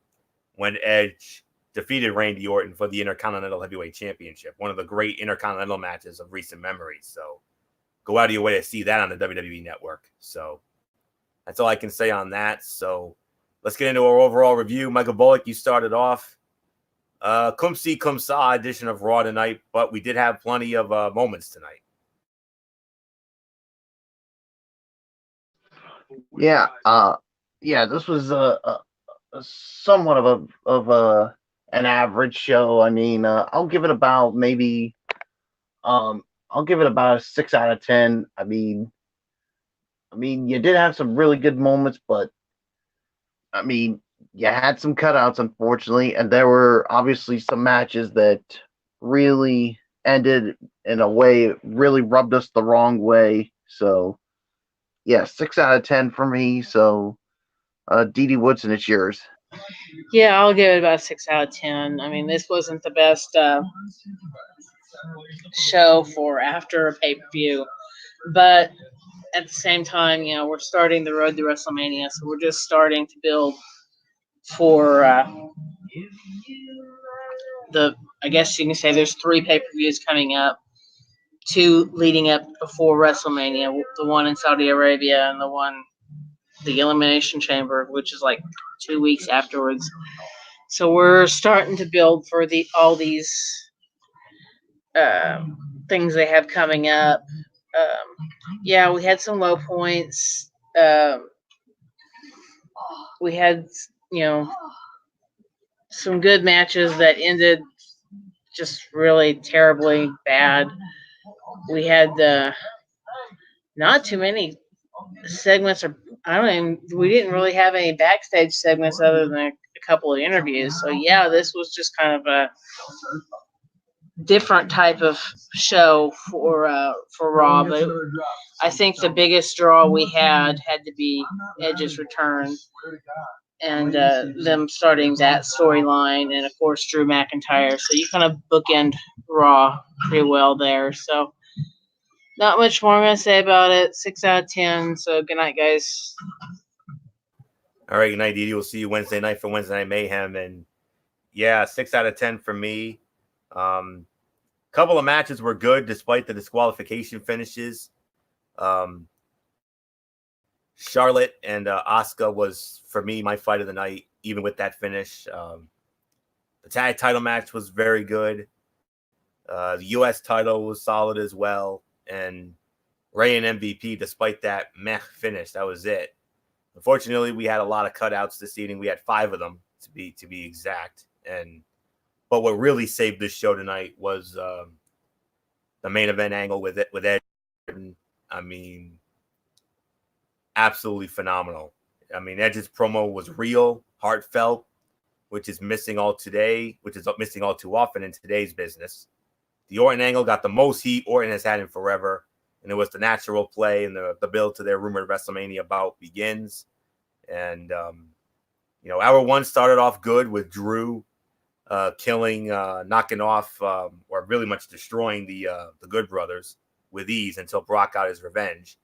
when Edge defeated Randy Orton for the Intercontinental Heavyweight Championship. One of the great Intercontinental matches of recent memory. So go out of your way to see that on the WWE Network. So that's all I can say on that. So let's get into our overall review. Michael Bullock, you started off. Cum see, cum saw edition of Raw tonight, but we did have plenty of moments tonight. Yeah, this was a somewhat of an average show. I mean, I'll give it about a 6 out of 10. I mean, you did have some really good moments, but I mean, you had some cutouts, unfortunately, and there were obviously some matches that really ended in a way it really rubbed us the wrong way. So, yeah, 6 out of 10 for me. So, Dee Woodson, it's yours. Yeah, I'll give it about a 6 out of 10. I mean, this wasn't the best show for after a pay-per-view, but at the same time, we're starting the road to WrestleMania, so we're just starting to build for I guess you can say there's 3 pay-per-views coming up, 2 leading up before WrestleMania, the one in Saudi Arabia and the Elimination Chamber, which is like 2 weeks afterwards. So we're starting to build for all these things they have coming up. Yeah, we had some low points. We had, some good matches that ended just really terribly bad. We had not too many segments, we didn't really have any backstage segments other than a couple of interviews. So yeah, this was just kind of a different type of show for Raw, but I think the biggest draw we had to be Edge's return and them starting that storyline, and of course Drew McIntyre. So you kind of bookend Raw pretty well there. So not much more I'm gonna say about it. 6 out of 10. So good night, guys. All right, good night, Dee. We'll see you Wednesday night for Wednesday Night Mayhem, and yeah, 6 out of 10 for me. Couple of matches were good despite the disqualification finishes. Charlotte and Asuka was, for me, my fight of the night, even with that finish. The tag title match was very good. The U.S. title was solid as well. And Rey and MVP, despite that meh finish, that was it. Unfortunately, we had a lot of cutouts this evening. We had 5 of them, to be exact. But what really saved this show tonight was the main event angle with Edge. I mean, absolutely phenomenal. I mean, Edge's promo was real, heartfelt, which is missing all too often in today's business. The Orton angle got the most heat Orton has had in forever, and it was the natural play, and the build to their rumored WrestleMania bout begins. And hour 1 started off good with Drew knocking off, or really much destroying the Good Brothers with ease until Brock got his revenge.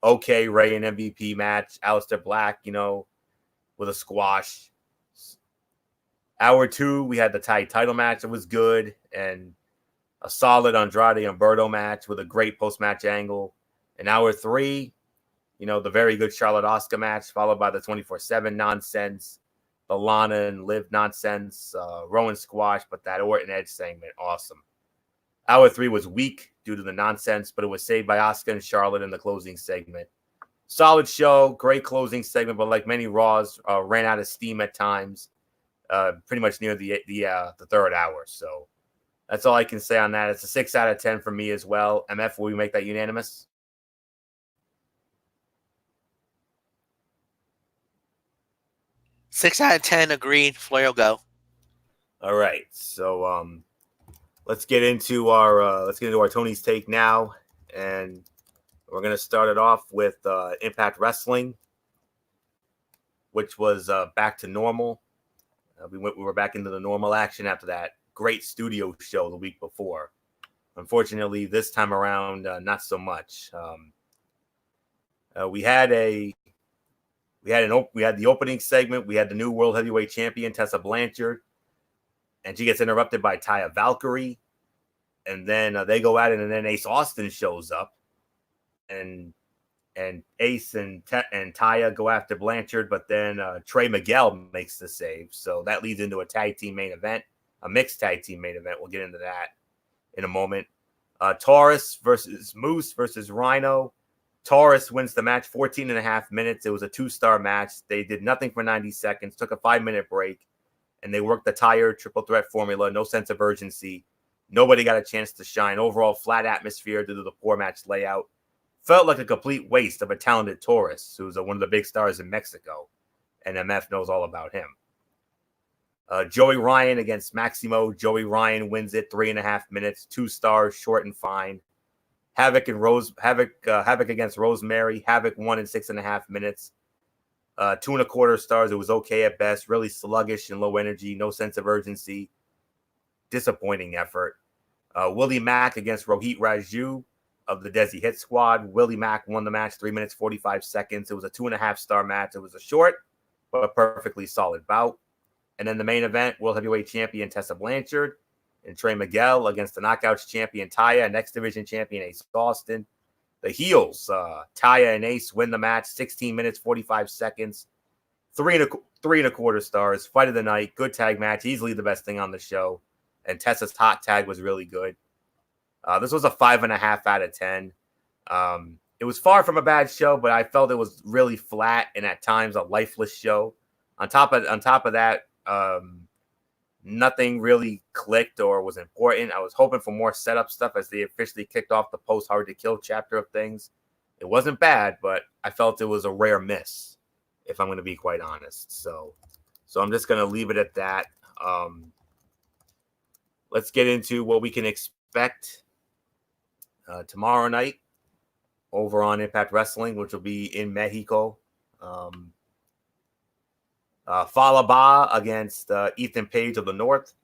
Okay, Rey and MVP match, Aleister Black, with a squash. Hour 2, we had the tag title match. It was good, and a solid Andrade Humberto match with a great post-match angle. In hour 3, the very good Charlotte Asuka match, followed by the 24/7 nonsense, the Lana and Liv nonsense, Rowan squash, but that Orton Edge segment, awesome. Hour 3 was weak due to the nonsense, but it was saved by Asuka and Charlotte in the closing segment. Solid show, great closing segment, but like many Raws, ran out of steam at times, pretty much near the third hour. So that's all I can say on that. It's a 6 out of 10 for me as well. MF, will we make that unanimous? 6 out of 10. Agreed. Florio, go. All right, so let's get into our Tony's take now, and we're gonna start it off with Impact Wrestling, which was back to normal. We were back into the normal action after that great studio show the week before. Unfortunately, this time around, not so much. We had the opening segment. We had the new World Heavyweight Champion Tessa Blanchard, and she gets interrupted by Taya Valkyrie, and then they go at it, and then Ace Austin shows up, and Ace and Taya go after Blanchard, but then Trey Miguel makes the save, so that leads into a tag team main event, a mixed tag team main event. We'll get into that in a moment. Taurus versus Moose versus Rhino. Taurus wins the match 14 and a half minutes. It was a 2-star match. They did nothing for 90 seconds, took a 5-minute break, and they worked the tired triple threat formula. No sense of urgency. Nobody got a chance to shine. Overall, flat atmosphere due to the poor match layout. Felt like a complete waste of a talented Taurus, who's one of the big stars in Mexico, and MF knows all about him. Joey Ryan against Maximo. Joey Ryan wins it 3.5 minutes, 2 stars, short and fine. Havoc against Rosemary. Havoc won in 6.5 minutes. 2.25 stars. It was okay at best. Really sluggish and low energy. No sense of urgency. Disappointing effort. Willie Mack against Rohit Raju of the Desi Hit Squad. Willie Mack won the match 3 minutes 45 seconds. It was a 2.5-star match. It was a short but a perfectly solid bout. And then the main event, World Heavyweight Champion Tessa Blanchard and Trey Miguel against the Knockouts Champion Taya and Next Division Champion Ace Austin. The heels, Taya and Ace, win the match 16 minutes 45 seconds. 3.25 stars. Fight of the night. Good tag match. Easily the best thing on the show. And Tessa's hot tag was really good. This was a 5.5 out of 10. It was far from a bad show, but I felt it was really flat and at times a lifeless show. On top of that, nothing really clicked or was important. I was hoping for more setup stuff as they officially kicked off the post Hard to Kill chapter of things. It wasn't bad, but I felt it was a rare miss, if I'm going to be quite honest. So I'm just going to leave it at that. Let's get into what we can expect tomorrow night over on Impact Wrestling, which will be in Mexico. Falaba against Ethan Page of the North.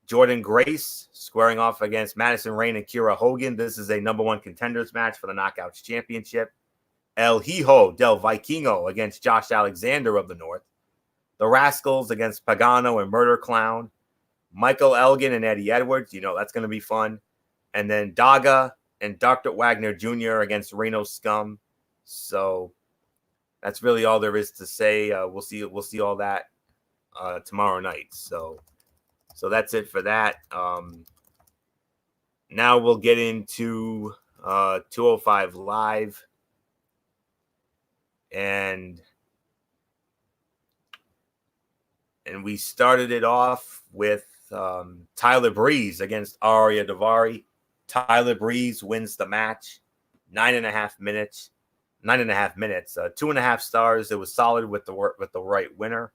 Jordan Grace squaring off against Madison Rayne and Kira Hogan. This is a #1 contenders match for the Knockouts Championship. El Hijo del Vikingo against Josh Alexander of the North. The Rascals against Pagano and Murder Clown. Michael Elgin and Eddie Edwards. That's going to be fun. And then Daga and Dr. Wagner Jr. against Reno Scum. So that's really all there is to say. We'll see all that tomorrow night. So that's it for that. Now we'll get into 205 Live. And we started it off with Tyler Breeze against Aria Davari. Tyler Breeze wins the match. 9.5 minutes. 2.5 stars. It was solid with the right winner.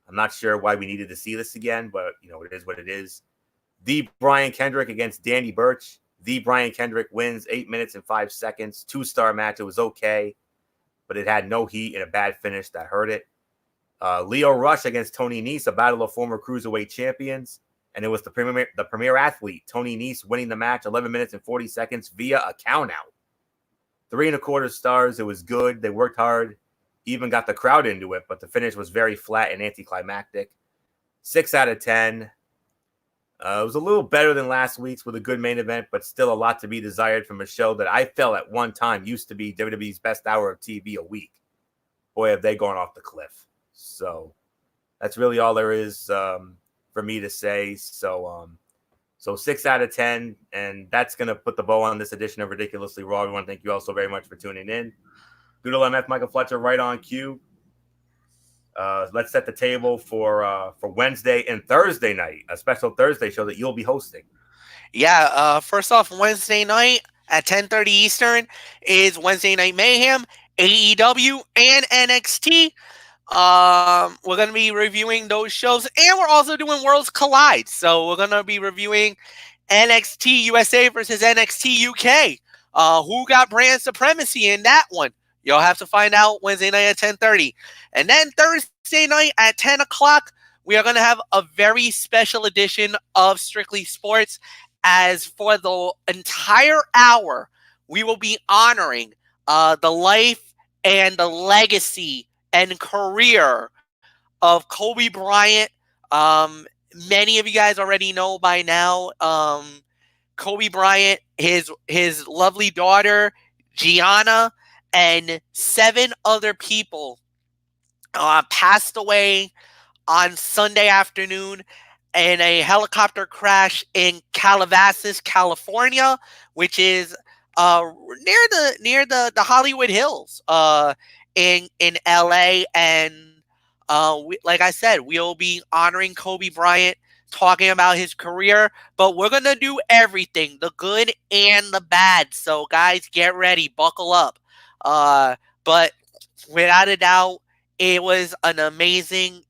I'm not sure why we needed to see this again, but it is what it is. The Brian Kendrick against Danny Burch. The Brian Kendrick wins 8 minutes and 5 seconds. 2-star match. It was okay, but it had no heat and a bad finish that hurt it. Leo Rush against Tony Nese, a battle of former cruiserweight champions, and it was the premier athlete Tony Nese winning the match 11 minutes and 40 seconds via a countout. 3.25 stars. It was good. They worked hard, even got the crowd into it, but the finish was very flat and anticlimactic. 6 out of 10. It was a little better than last week's with a good main event, but still a lot to be desired from a show that I felt at one time used to be WWE's best hour of TV a week. Boy, have they gone off the cliff. So that's really all there is for me to say. So 6 out of 10, and that's going to put the bow on this edition of Ridiculously Raw. Everyone, thank you all so very much for tuning in. Doodle MF, Michael Fletcher, right on cue. Let's set the table for Wednesday and Thursday night, a special Thursday show that you'll be hosting. Yeah, first off, Wednesday night at 10:30 Eastern is Wednesday Night Mayhem, AEW, and NXT. We're gonna be reviewing those shows, and we're also doing Worlds Collide. So we're gonna be reviewing NXT USA versus NXT UK. Who got brand supremacy in that one? You'll have to find out Wednesday night at 10:30, and then Thursday night at 10 o'clock. We are gonna have a very special edition of Strictly Sports. As for the entire hour, we will be honoring the life and the legacy and career of Kobe Bryant. Many of you guys already know by now. Kobe Bryant, his lovely daughter Gianna, and 7 other people passed away on Sunday afternoon in a helicopter crash in Calabasas, California, which is near the Hollywood Hills in LA. And like I said, we'll be honoring Kobe Bryant, talking about his career, but we're gonna do everything, the good and the bad. So guys, get ready, buckle up. But without a doubt, it was an amazing.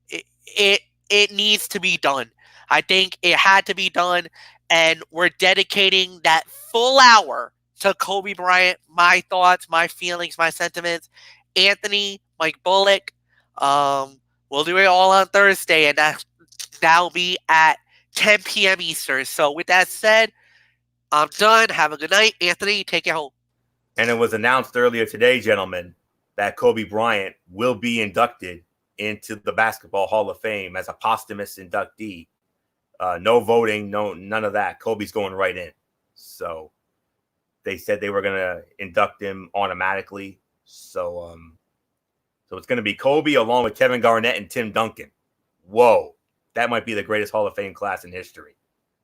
It needs to be done. I think it had to be done, and we're dedicating that full hour to Kobe Bryant. My thoughts, my feelings, my sentiments. Anthony, Mike Bullock. We'll do it all on Thursday, and that'll be at 10 p.m. Eastern. So with that said, I'm done. Have a good night. Anthony, take it home. And it was announced earlier today, gentlemen, that Kobe Bryant will be inducted into the Basketball Hall of Fame as a posthumous inductee. No voting, none of that. Kobe's going right in. So they said they were going to induct him automatically. So it's going to be Kobe along with Kevin Garnett and Tim Duncan. Whoa, that might be the greatest Hall of Fame class in history.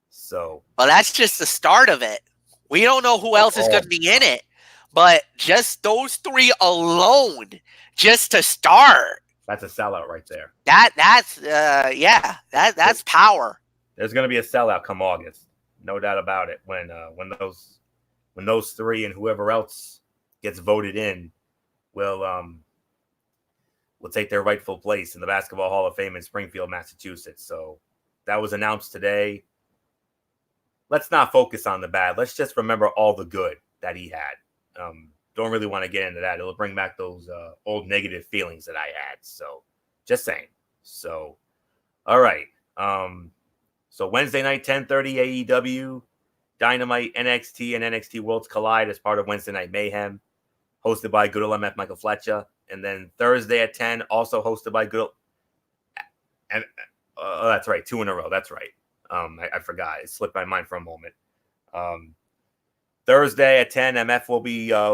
So, well, that's just the start of it. We don't know who else is going to be in it, but just those 3 alone, just to start. That's a sellout right there. That's power. There's going to be a sellout come August, no doubt about it. When those 3 and whoever else gets voted in will take their rightful place in the Basketball Hall of Fame in Springfield, Massachusetts. So that was announced today. Let's not focus on the bad. Let's just remember all the good that he had. Don't really want to get into that. It'll bring back those old negative feelings that I had. So just saying. So, all right. So Wednesday night, 10:30 AEW, Dynamite, NXT, and NXT Worlds Collide as part of Wednesday Night Mayhem, hosted by good old MF Michael Fletcher. And then Thursday at 10, also hosted by good old... And that's right, 2 in a row. That's right. I forgot. It slipped my mind for a moment. Thursday at 10, MF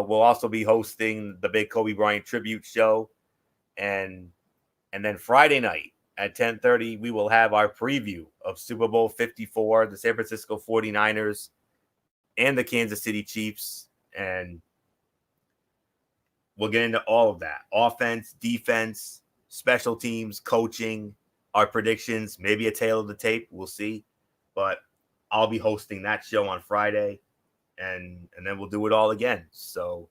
will also be hosting the big Kobe Bryant tribute show. And then Friday night at 10:30, we will have our preview of Super Bowl 54, the San Francisco 49ers and the Kansas City Chiefs. And we'll get into all of that. Offense, defense, special teams, coaching, our predictions, maybe a tail of the tape. We'll see. But I'll be hosting that show on Friday. And then we'll do it all again. So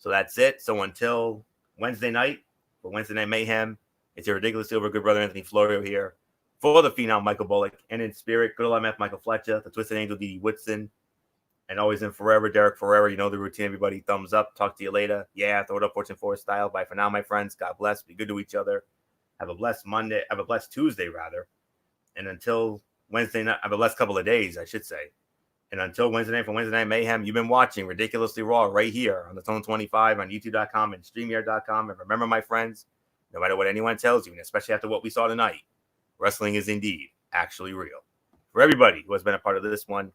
that's it. So until Wednesday night, for Wednesday Night Mayhem, it's your ridiculously over good brother Anthony Florio here for the phenom Michael Bullock, and in spirit, good old MF Michael Fletcher, the Twisted Angel D.D. Woodson, and always in forever, Derek Ferrera. You know the routine, everybody. Thumbs up. Talk to you later. Yeah, throw it up, Fortune Forest style. Bye for now, my friends. God bless. Be good to each other. Have a blessed Monday. Have a blessed Tuesday, rather. And until Wednesday night, have a blessed couple of days, I should say. And until Wednesday night for Wednesday Night Mayhem, you've been watching Ridiculously Raw right here on the Tone 25 on YouTube.com and StreamYard.com. And remember, my friends, no matter what anyone tells you, and especially after what we saw tonight, wrestling is indeed actually real. For everybody who has been a part of this one,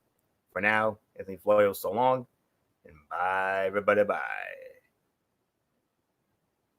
for now, Anthony Florio, so long, and bye, everybody, bye.